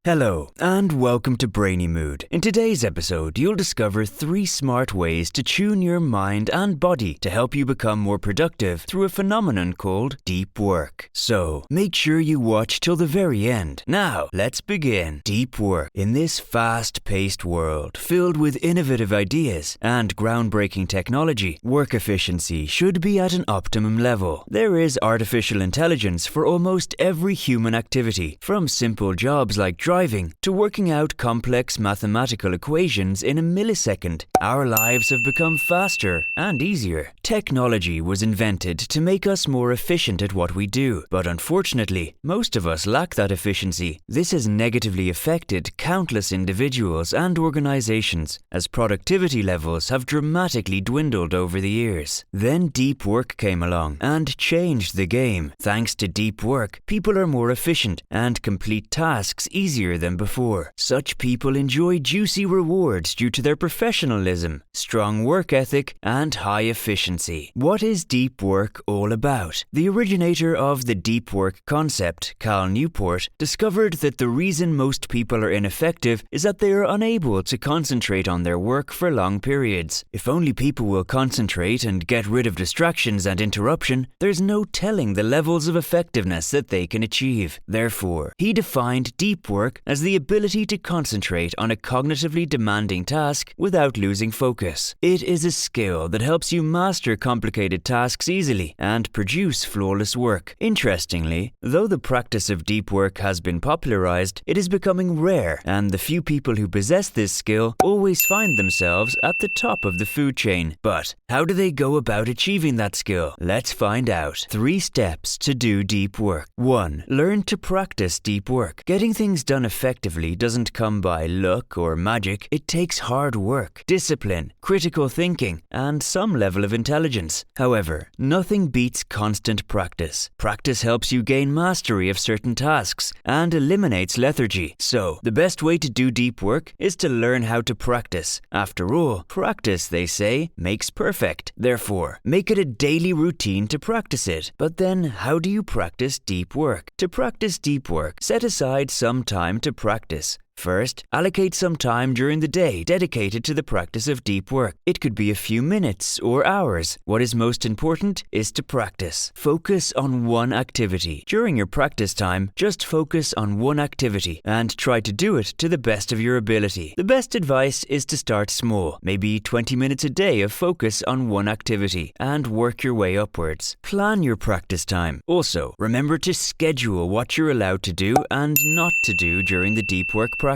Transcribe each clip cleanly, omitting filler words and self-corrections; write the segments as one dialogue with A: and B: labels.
A: Hello, and welcome to Brainy Mood. In today's episode, you'll discover 3 smart ways to tune your mind and body to help you become more productive through a phenomenon called deep work. So, make sure you watch till the very end. Now, let's begin. Deep work. In this fast-paced world, filled with innovative ideas and groundbreaking technology, work efficiency should be at an optimum level. There is artificial intelligence for almost every human activity, from simple jobs like driving to working out complex mathematical equations in a millisecond. Our lives have become faster and easier. Technology was invented to make us more efficient at what we do, but unfortunately, most of us lack that efficiency. This has negatively affected countless individuals and organizations, as productivity levels have dramatically dwindled over the years. Then deep work came along and changed the game. Thanks to deep work, people are more efficient and complete tasks easier than before. Such people enjoy juicy rewards due to their professionalism, strong work ethic, and high efficiency. What is deep work all about? The originator of the deep work concept, Cal Newport, discovered that the reason most people are ineffective is that they are unable to concentrate on their work for long periods. If only people will concentrate and get rid of distractions and interruption, there's no telling the levels of effectiveness that they can achieve. Therefore, he defined deep work as the ability to concentrate on a cognitively demanding task without losing focus. It is a skill that helps you master complicated tasks easily and produce flawless work. Interestingly, though the practice of deep work has been popularized, it is becoming rare, and the few people who possess this skill always find themselves at the top of the food chain. But how do they go about achieving that skill? Let's find out. 3 steps to do deep work. 1. Learn to practice deep work. Getting things done effectively doesn't come by luck or magic. It takes hard work, discipline, critical thinking, and some level of intelligence. However, nothing beats constant practice. Practice helps you gain mastery of certain tasks and eliminates lethargy. So, the best way to do deep work is to learn how to practice. After all, practice, they say, makes perfect. Therefore, make it a daily routine to practice it. But then, how do you practice deep work? To practice deep work, set aside some time to practice. First, allocate some time during the day dedicated to the practice of deep work. It could be a few minutes or hours. What is most important is to practice. Focus on one activity. During your practice time, just focus on one activity and try to do it to the best of your ability. The best advice is to start small, maybe 20 minutes a day of focus on one activity, and work your way upwards. Plan your practice time. Also, remember to schedule what you're allowed to do and not to do during the deep work practice.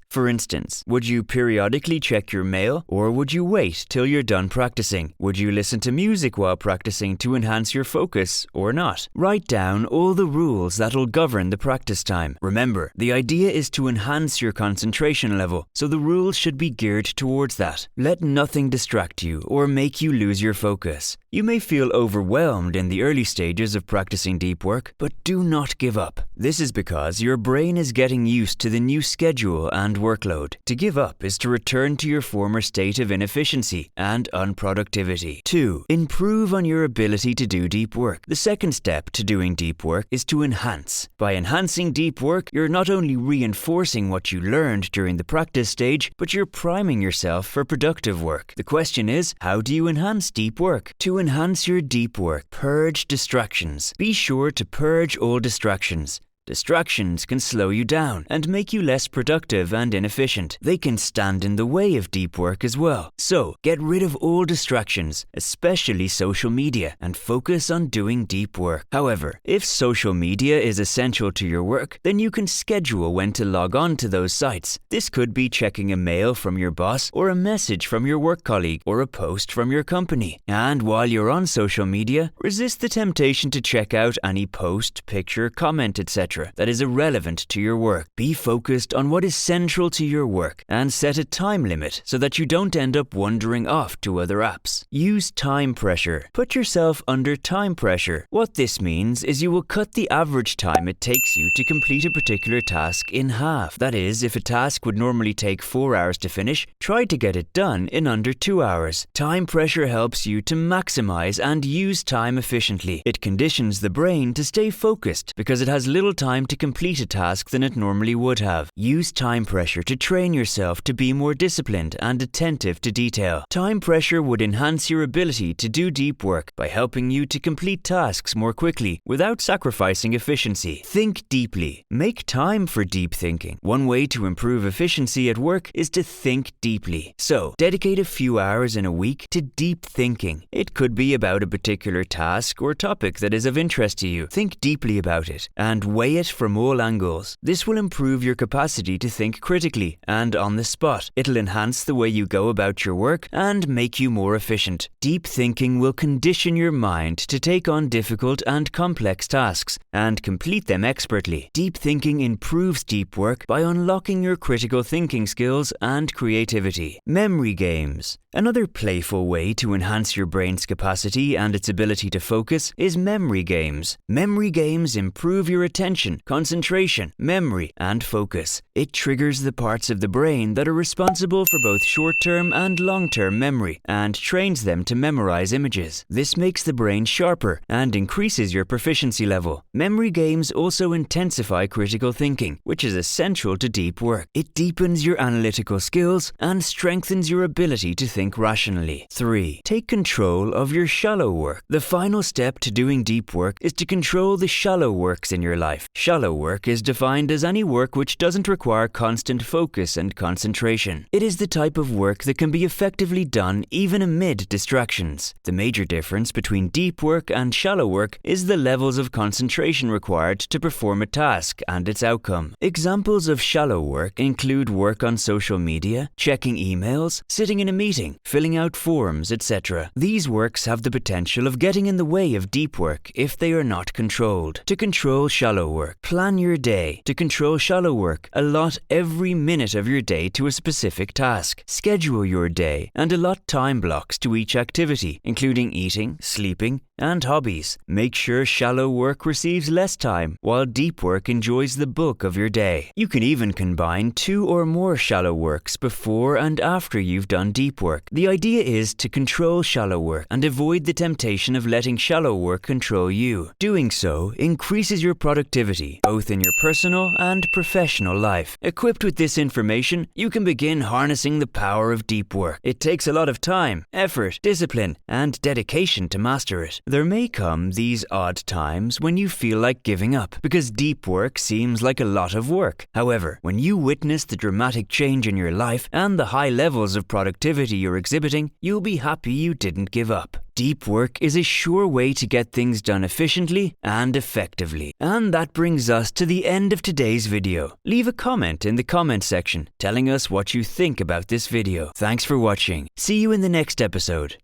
A: For instance, would you periodically check your mail, or would you wait till you're done practicing? Would you listen to music while practicing to enhance your focus, or not? Write down all the rules that'll govern the practice time. Remember, the idea is to enhance your concentration level, so the rules should be geared towards that. Let nothing distract you or make you lose your focus. You may feel overwhelmed in the early stages of practicing deep work, but do not give up. This is because your brain is getting used to the new schedule and workload. To give up is to return to your former state of inefficiency and unproductivity. 2. Improve on your ability to do deep work. The second step to doing deep work is to enhance. By enhancing deep work, you're not only reinforcing what you learned during the practice stage, but you're priming yourself for productive work. The question is, how do you enhance deep work? To enhance your deep work, purge distractions. Be sure to purge all distractions. Distractions can slow you down and make you less productive and inefficient. They can stand in the way of deep work as well. So, get rid of all distractions, especially social media, and focus on doing deep work. However, if social media is essential to your work, then you can schedule when to log on to those sites. This could be checking a mail from your boss, or a message from your work colleague, or a post from your company. And while you're on social media, resist the temptation to check out any post, picture, comment, etc. that is irrelevant to your work. Be focused on what is central to your work and set a time limit so that you don't end up wandering off to other apps. Use time pressure. Put yourself under time pressure. What this means is you will cut the average time it takes you to complete a particular task in half. That is, if a task would normally take 4 hours to finish, try to get it done in under 2 hours. Time pressure helps you to maximize and use time efficiently. It conditions the brain to stay focused because it has little time to complete a task than it normally would have. Use time pressure to train yourself to be more disciplined and attentive to detail. Time pressure would enhance your ability to do deep work by helping you to complete tasks more quickly without sacrificing efficiency. Think deeply. Make time for deep thinking. One way to improve efficiency at work is to think deeply. So, dedicate a few hours in a week to deep thinking. It could be about a particular task or topic that is of interest to you. Think deeply about it and weigh it from all angles. This will improve your capacity to think critically and on the spot. It'll enhance the way you go about your work and make you more efficient. Deep thinking will condition your mind to take on difficult and complex tasks and complete them expertly. Deep thinking improves deep work by unlocking your critical thinking skills and creativity. Memory games. Another playful way to enhance your brain's capacity and its ability to focus is memory games. Memory games improve your attention, concentration, memory, and focus. It triggers the parts of the brain that are responsible for both short-term and long-term memory and trains them to memorize images. This makes the brain sharper and increases your proficiency level. Memory games also intensify critical thinking, which is essential to deep work. It deepens your analytical skills and strengthens your ability to think rationally. 3. Take control of your shallow work. The final step to doing deep work is to control the shallow works in your life. Shallow work is defined as any work which doesn't require constant focus and concentration. It is the type of work that can be effectively done even amid distractions. The major difference between deep work and shallow work is the levels of concentration required to perform a task and its outcome. Examples of shallow work include work on social media, checking emails, sitting in a meeting, filling out forms, etc. These works have the potential of getting in the way of deep work if they are not controlled. To control shallow work, plan your day. To control shallow work, allot every minute of your day to a specific task. Schedule your day and allot time blocks to each activity, including eating, sleeping, and hobbies. Make sure shallow work receives less time, while deep work enjoys the bulk of your day. You can even combine 2 or more shallow works before and after you've done deep work. The idea is to control shallow work and avoid the temptation of letting shallow work control you. Doing so increases your productivity, both in your personal and professional life. Equipped with this information, you can begin harnessing the power of deep work. It takes a lot of time, effort, discipline, and dedication to master it. There may come these odd times when you feel like giving up, because deep work seems like a lot of work. However, when you witness the dramatic change in your life and the high levels of productivity you're exhibiting, you'll be happy you didn't give up. Deep work is a sure way to get things done efficiently and effectively. And that brings us to the end of today's video. Leave a comment in the comment section telling us what you think about this video. Thanks for watching. See you in the next episode.